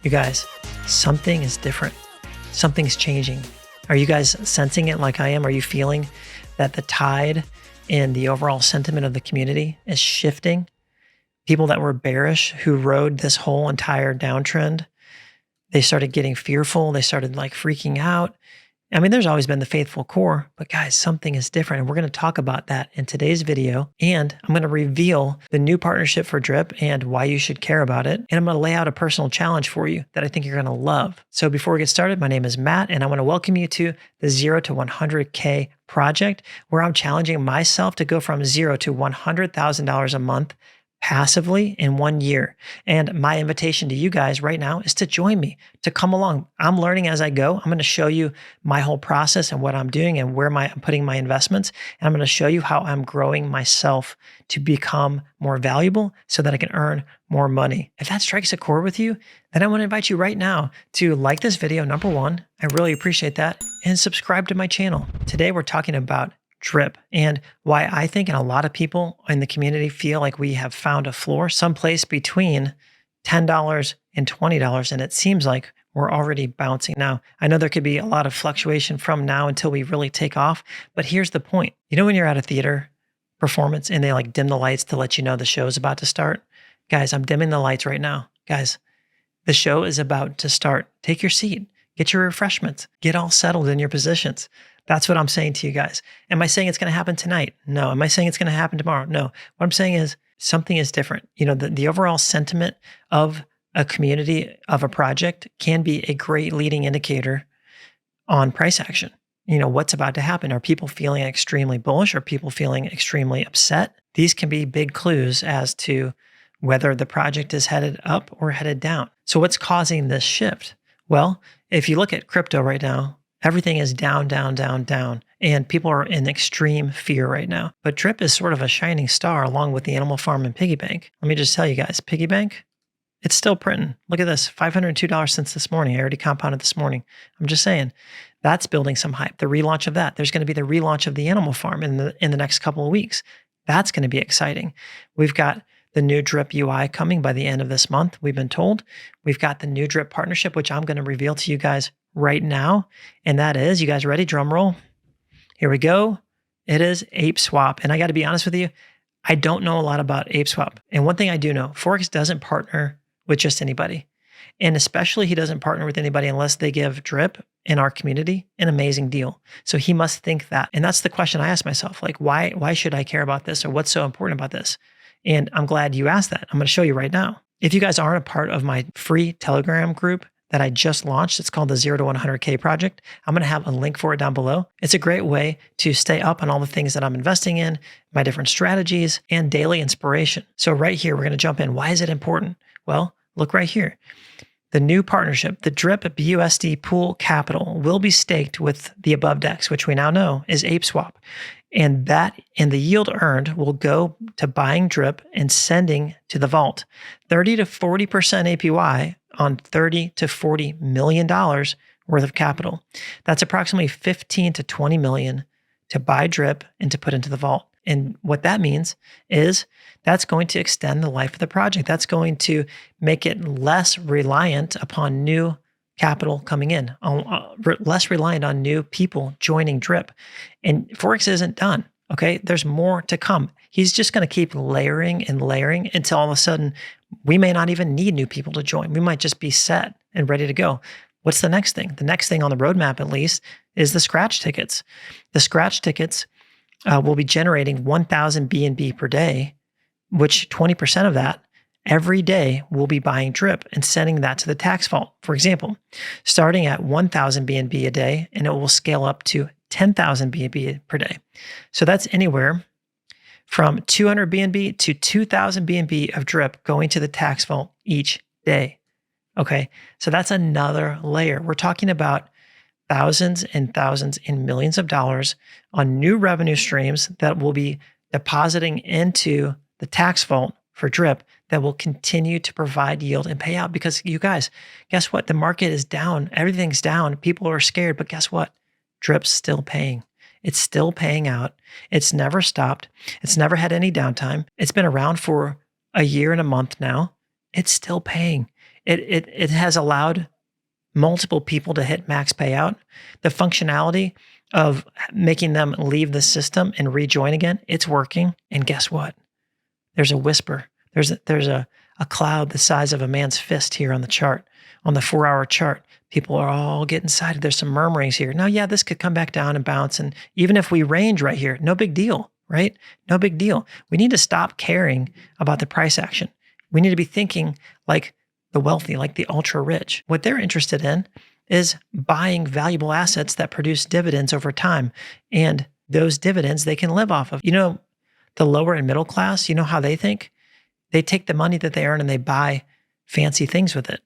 You guys, something is different. Something's changing. Are you guys sensing it like I am? Are you feeling that the tide in the overall sentiment of the community is shifting? People that were bearish, who rode this whole entire downtrend, they started getting fearful. They started like freaking out. I mean, there's always been the faithful core, but guys, something is different. And we're going to talk about that in today's video. And I'm going to reveal the new partnership for Drip and why you should care about it. And I'm going to lay out a personal challenge for you that I think you're going to love. So before we get started, my name is Matt, and I want to welcome you to the 0 to 100K project, where I'm challenging myself to go from $0 to $100,000 a month passively in 1 year. And my invitation to you guys right now is to join me, to come along. I'm learning as I go. I'm going to show you my whole process and what I'm doing and where I'm putting my investments. And I'm going to show you how I'm growing myself to become more valuable so that I can earn more money. If that strikes a chord with you, then I want to invite you right now to like this video, number one. I really appreciate that. And subscribe to my channel. Today, we're talking about Drip and why I think, and a lot of people in the community feel like we have found a floor someplace between $10 and $20. And it seems like we're already bouncing. Now, I know there could be a lot of fluctuation from now until we really take off, but here's the point. You know, when you're at a theater performance and they like dim the lights to let you know the show is about to start? Guys, I'm dimming the lights right now. Guys, the show is about to start. Take your seat, get your refreshments, get all settled in your positions. That's what I'm saying to you guys. Am I saying it's going to happen tonight? No. Am I saying it's going to happen tomorrow? No. What I'm saying is something is different. You know, the overall sentiment of a community, of a project, can be a great leading indicator on price action. You know, what's about to happen? Are people feeling extremely bullish? Are people feeling extremely upset? These can be big clues as to whether the project is headed up or headed down. So what's causing this shift? Well, if you look at crypto right now, everything is down, down, down, down, and people are in extreme fear right now. But Drip is sort of a shining star along with the Animal Farm and Piggy Bank. Let me just tell you guys, Piggy Bank, it's still printing. Look at this, $502 since this morning. I already compounded this morning. I'm just saying, that's building some hype. The relaunch of that. There's going to be the relaunch of the Animal Farm in the next couple of weeks. That's going to be exciting. We've got the new Drip UI coming by the end of this month, we've been told. We've got the new Drip partnership, which I'm going to reveal to you guys right now. And that is, you guys ready? Drum roll. Here we go. It is ApeSwap. And I got to be honest with you, I don't know a lot about ApeSwap. And one thing I do know, Forex doesn't partner with just anybody. And especially he doesn't partner with anybody unless they give Drip in our community an amazing deal. So he must think that. And that's the question I ask myself, like, why should I care about this, or what's so important about this? And I'm glad you asked that. I'm going to show you right now. If you guys aren't a part of my free Telegram group that I just launched, it's called the 0 to 100K project. I'm going to have a link for it down below. It's a great way to stay up on all the things that I'm investing in, my different strategies, and daily inspiration. So right here, we're going to jump in. Why is it important? Well, look right here. The new partnership, the Drip BUSD pool capital, will be staked with the above DEX, which we now know is ApeSwap. And the yield earned will go to buying Drip and sending to the vault. 30 to 40% APY on $30 to $40 million worth of capital. That's approximately 15 to 20 million to buy Drip and to put into the vault. And what that means is that's going to extend the life of the project. That's going to make it less reliant upon new capital coming in, less reliant on new people joining Drip. And Forex isn't done, okay? There's more to come. He's just going to keep layering and layering until all of a sudden we may not even need new people to join. We might just be set and ready to go. What's the next thing? The next thing on the roadmap, at least, is the scratch tickets. The scratch tickets will be generating 1,000 BNB per day, which 20% of that every day we'll be buying Drip and sending that to the tax vault. For example, starting at 1,000 BNB a day, and it will scale up to 10,000 BNB per day. So that's anywhere from 200 BNB to 2,000 BNB of Drip going to the tax vault each day. Okay, so that's another layer. We're talking about thousands and thousands and millions of dollars on new revenue streams that will be depositing into the tax vault for Drip that will continue to provide yield and payout. Because you guys, guess what? The market is down. Everything's down. People are scared. But guess what? Drip's still paying. It's still paying out. It's never stopped. It's never had any downtime. It's been around for a year and a month now. It's still paying. It has allowed multiple people to hit max payout. The functionality of making them leave the system and rejoin again, it's working. And guess what? There's a whisper. There's a cloud the size of a man's fist here on the chart, on the 4-hour chart. People are all getting excited. There's some murmurings here. Now, yeah, this could come back down and bounce. And even if we range right here, no big deal, right? No big deal. We need to stop caring about the price action. We need to be thinking like the wealthy, like the ultra rich. What they're interested in is buying valuable assets that produce dividends over time. And those dividends they can live off of. You know, the lower and middle class, you know how they think? They take the money that they earn and they buy fancy things with it.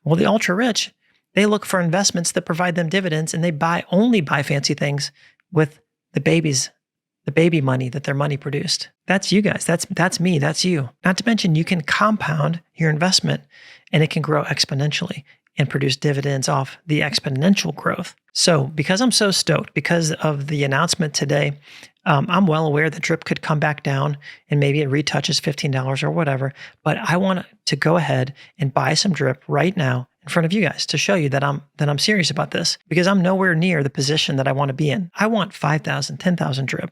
Well, the ultra rich, they look for investments that provide them dividends, and they only buy fancy things with the baby money that their money produced. That's you guys. That's me. That's you. Not to mention you can compound your investment and it can grow exponentially and produce dividends off the exponential growth. So because I'm so stoked, because of the announcement today, I'm well aware that DRIP could come back down and maybe it retouches $15 or whatever, but I want to go ahead and buy some DRIP right now in front of you guys to show you that I'm serious about this, because I'm nowhere near the position that I want to be in. I want 5,000, 10,000 DRIP.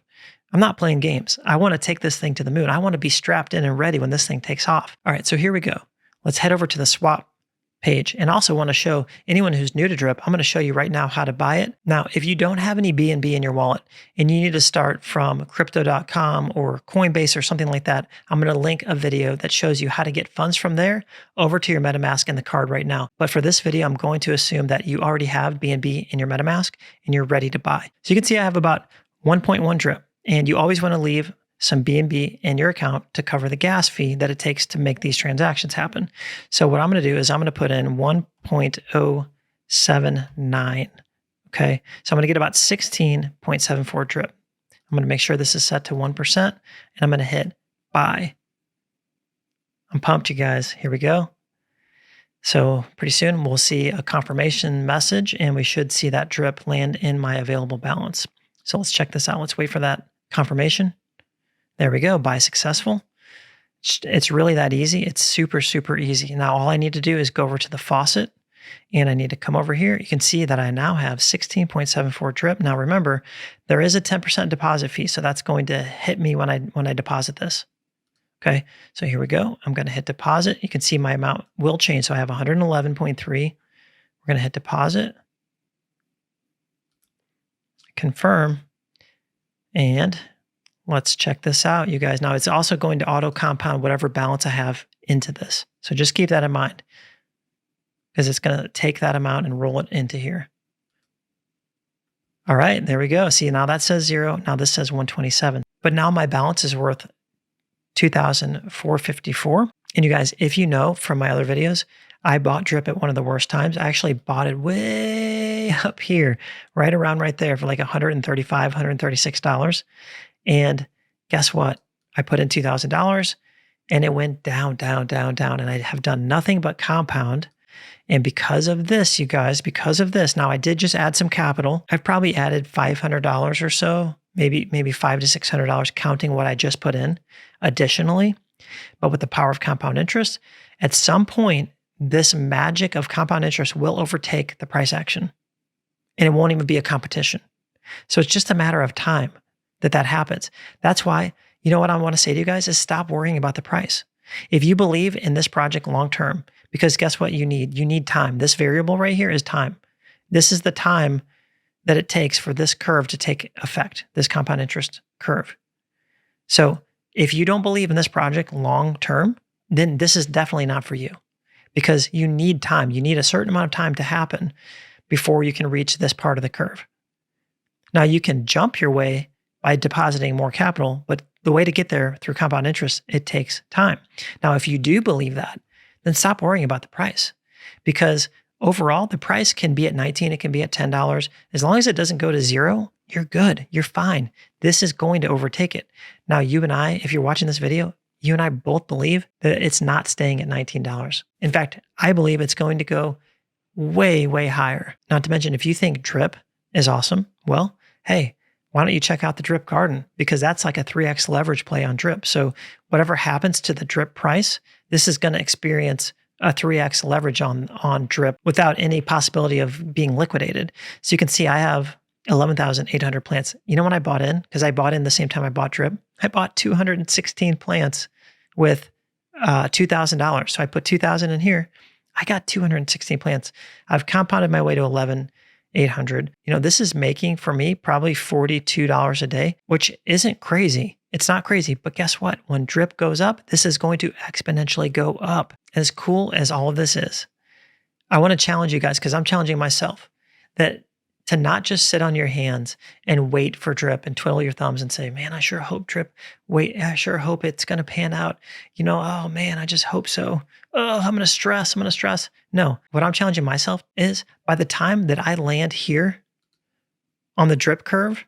I'm not playing games. I want to take this thing to the moon. I want to be strapped in and ready when this thing takes off. All right, so here we go. Let's head over to the swap page, and also want to show anyone who's new to DRIP, I'm going to show you right now how to buy it. Now, if you don't have any BNB in your wallet and you need to start from crypto.com or Coinbase or something like that, I'm going to link a video that shows you how to get funds from there over to your MetaMask and the card right now. But for this video, I'm going to assume that you already have BNB in your MetaMask and you're ready to buy. So you can see I have about 1.1 DRIP, and you always want to leave some BNB in your account to cover the gas fee that it takes to make these transactions happen. So what I'm going to do is I'm going to put in 1.079. Okay. So I'm going to get about 16.74 DRIP. I'm going to make sure this is set to 1%, and I'm going to hit buy. I'm pumped, you guys. Here we go. So pretty soon we'll see a confirmation message, and we should see that DRIP land in my available balance. So let's check this out. Let's wait for that confirmation. There we go, buy successful. It's really that easy. It's super, super easy. Now, all I need to do is go over to the faucet, and I need to come over here. You can see that I now have 16.74 DRIP. Now, remember, there is a 10% deposit fee, so that's going to hit me when I deposit this. Okay, so here we go. I'm going to hit deposit. You can see my amount will change. So I have 111.3. We're going to hit deposit, confirm, and let's check this out, you guys. Now, it's also going to auto compound whatever balance I have into this. So just keep that in mind, because it's going to take that amount and roll it into here. All right, there we go. See, now that says 0. Now this says 127. But now my balance is worth 2,454. And you guys, if you know from my other videos, I bought DRIP at one of the worst times. I actually bought it way up here, right around right there for like $135, $136. And guess what? I put in $2,000 and it went down, down, down, down. And I have done nothing but compound. And because of this, you guys, because of this, now I did just add some capital. I've probably added $500 or so, maybe $500 to $600, counting what I just put in additionally. But with the power of compound interest, at some point, this magic of compound interest will overtake the price action, and it won't even be a competition. So it's just a matter of time that happens. That's why, you know what I want to say to you guys is stop worrying about the price. If you believe in this project long-term, because guess what you need? You need time. This variable right here is time. This is the time that it takes for this curve to take effect, this compound interest curve. So if you don't believe in this project long-term, then this is definitely not for you, because you need time. You need a certain amount of time to happen before you can reach this part of the curve. Now, you can jump your way by depositing more capital, but the way to get there through compound interest, it takes time. Now, if you do believe that, then stop worrying about the price, because overall, the price can be at 19, it can be at $10. As long as it doesn't go to 0, you're good, you're fine. This is going to overtake it. Now, you and I, if you're watching this video, you and I both believe that it's not staying at $19. In fact, I believe it's going to go way, way higher. Not to mention, if you think DRIP is awesome, well, hey, why don't you check out the DRIP Garden? Because that's like a 3x leverage play on DRIP. So whatever happens to the DRIP price, this is going to experience a 3x leverage on drip without any possibility of being liquidated. So you can see I have 11,800 plants. You know when I bought in? Because I bought in the same time I bought drip. I bought 216 plants with $2,000. So I put 2,000 in here. I got 216 plants. I've compounded my way to 11,800. This is making for me probably $42 a day, which isn't crazy. It's not crazy, but guess what? When drip goes up, this is going to exponentially go up. As cool as all of this is, I want to challenge you guys, because I'm challenging myself, that to not just sit on your hands and wait for drip and twiddle your thumbs and say, man, I sure hope drip, I sure hope it's going to pan out. Oh man, I just hope so. Oh, I'm going to stress. No, what I'm challenging myself is by the time that I land here on the drip curve,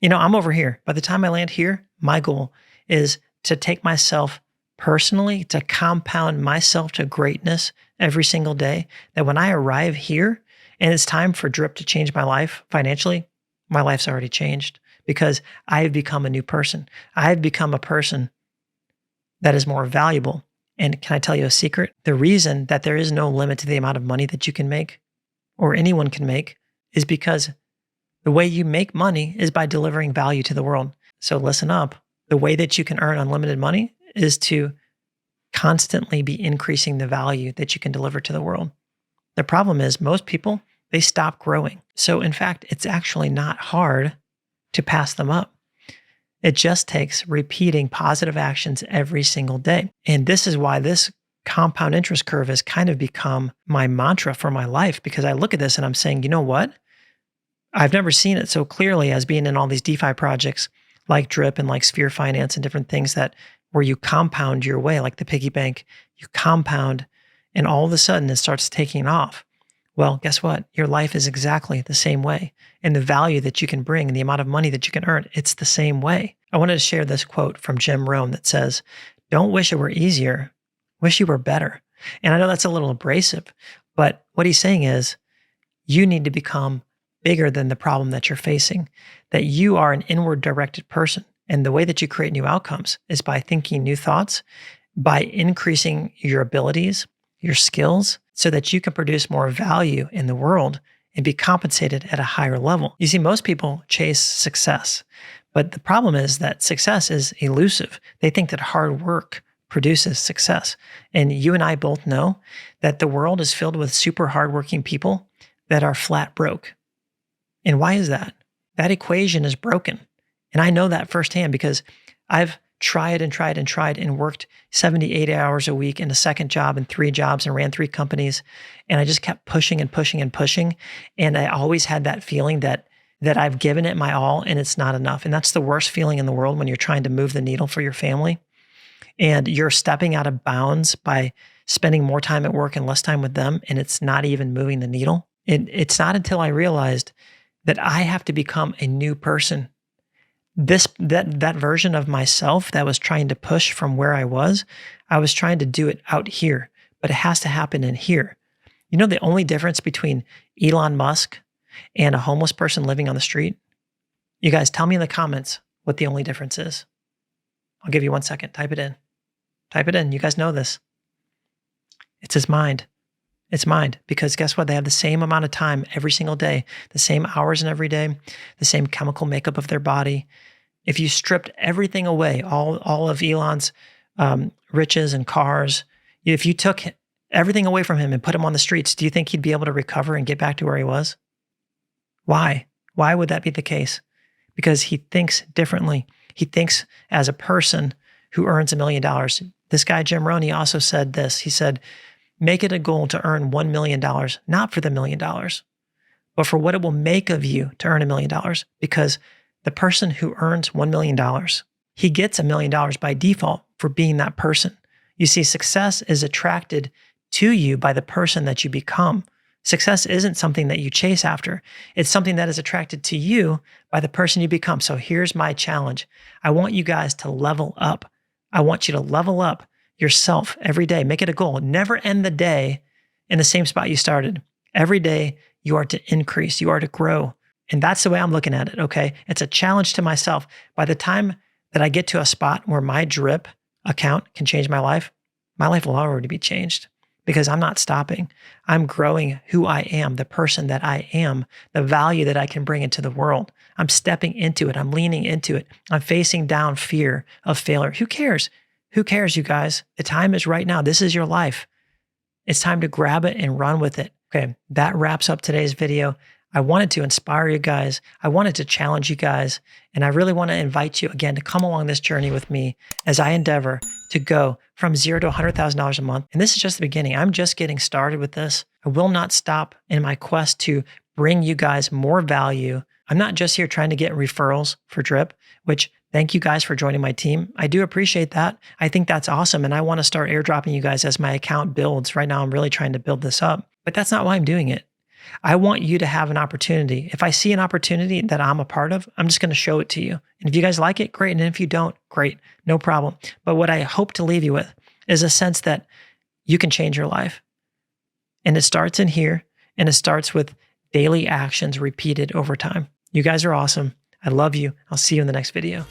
I'm over here. By the time I land here, my goal is to take myself personally, to compound myself to greatness every single day, that when I arrive here and it's time for drip to change my life financially, my life's already changed because I've become a new person. I've become a person that is more valuable. And can I tell you a secret? The reason that there is no limit to the amount of money that you can make or anyone can make is because the way you make money is by delivering value to the world. So listen up. The way that you can earn unlimited money is to constantly be increasing the value that you can deliver to the world. The problem is most people, they stop growing. So in fact, it's actually not hard to pass them up. It just takes repeating positive actions every single day. And this is why this compound interest curve has kind of become my mantra for my life, because I look at this and I'm saying, you know what? I've never seen it so clearly as being in all these DeFi projects like Drip and like Sphere Finance and different things where you compound your way, like the piggy bank, you compound and all of a sudden it starts taking off. Well, guess what? Your life is exactly the same way. And the value that you can bring and the amount of money that you can earn, it's the same way. I wanted to share this quote from Jim Rohn that says, "Don't wish it were easier, wish you were better." And I know that's a little abrasive, but what he's saying is you need to become bigger than the problem that you're facing, that you are an inward directed person. And the way that you create new outcomes is by thinking new thoughts, by increasing your abilities, your skills, so that you can produce more value in the world and be compensated at a higher level. You see, most people chase success, but the problem is that success is elusive. They think that hard work produces success. And you and I both know that the world is filled with super hardworking people that are flat broke. And why is that? That equation is broken. And I know that firsthand because I've tried and worked 70, 80 hours a week in a second job and 3 jobs and ran 3 companies. And I just kept pushing. And I always had that feeling that I've given it my all and it's not enough. And that's the worst feeling in the world when you're trying to move the needle for your family. And you're stepping out of bounds by spending more time at work and less time with them. And it's not even moving the needle. It's not until I realized that I have to become a new person. That version of myself that was trying to push from where I was trying to do it out here, but it has to happen in here. You know the only difference between Elon Musk and a homeless person living on the street? You guys tell me in the comments what the only difference is. I'll give you 1 second. Type it in. You guys know this. It's his mind. It's mind, because guess what? They have the same amount of time every single day, the same hours in every day, the same chemical makeup of their body. If you stripped everything away, all of Elon's riches and cars, if you took everything away from him and put him on the streets, do you think he'd be able to recover and get back to where he was? Why? Why would that be the case? Because he thinks differently. He thinks as a person who earns $1 million. This guy, Jim Rohn, he also said this. He said, make it a goal to earn $1 million, not for the $1 million, but for what it will make of you to earn $1 million. Because the person who earns $1 million, he gets $1 million by default for being that person. You see, success is attracted to you by the person that you become. Success isn't something that you chase after. It's something that is attracted to you by the person you become. So here's my challenge. I want you guys to level up. I want you to level up yourself every day. Make it a goal. Never end the day in the same spot you started. Every day you are to increase, you are to grow. And that's the way I'm looking at it, okay? It's a challenge to myself. By the time that I get to a spot where my drip account can change my life will already be changed. because I'm not stopping. I'm growing who I am, the person that I am, the value that I can bring into the world. I'm stepping into it. I'm leaning into it. I'm facing down fear of failure. Who cares? Who cares, you guys? The time is right now. This is your life. It's time to grab it and run with it. Okay, that wraps up today's video. I wanted to inspire you guys. I wanted to challenge you guys. And I really want to invite you again to come along this journey with me as I endeavor to go from $0 to $100,000 a month. And this is just the beginning. I'm just getting started with this. I will not stop in my quest to bring you guys more value. I'm not just here trying to get referrals for Drip, which thank you guys for joining my team. I do appreciate that. I think that's awesome. And I want to start airdropping you guys as my account builds. Right now, I'm really trying to build this up, but that's not why I'm doing it. I want you to have an opportunity. If I see an opportunity that I'm a part of, I'm just going to show it to you. And if you guys like it, great. And if you don't, great, no problem. But what I hope to leave you with is a sense that you can change your life. And it starts in here, and it starts with daily actions repeated over time. You guys are awesome. I love you. I'll see you in the next video.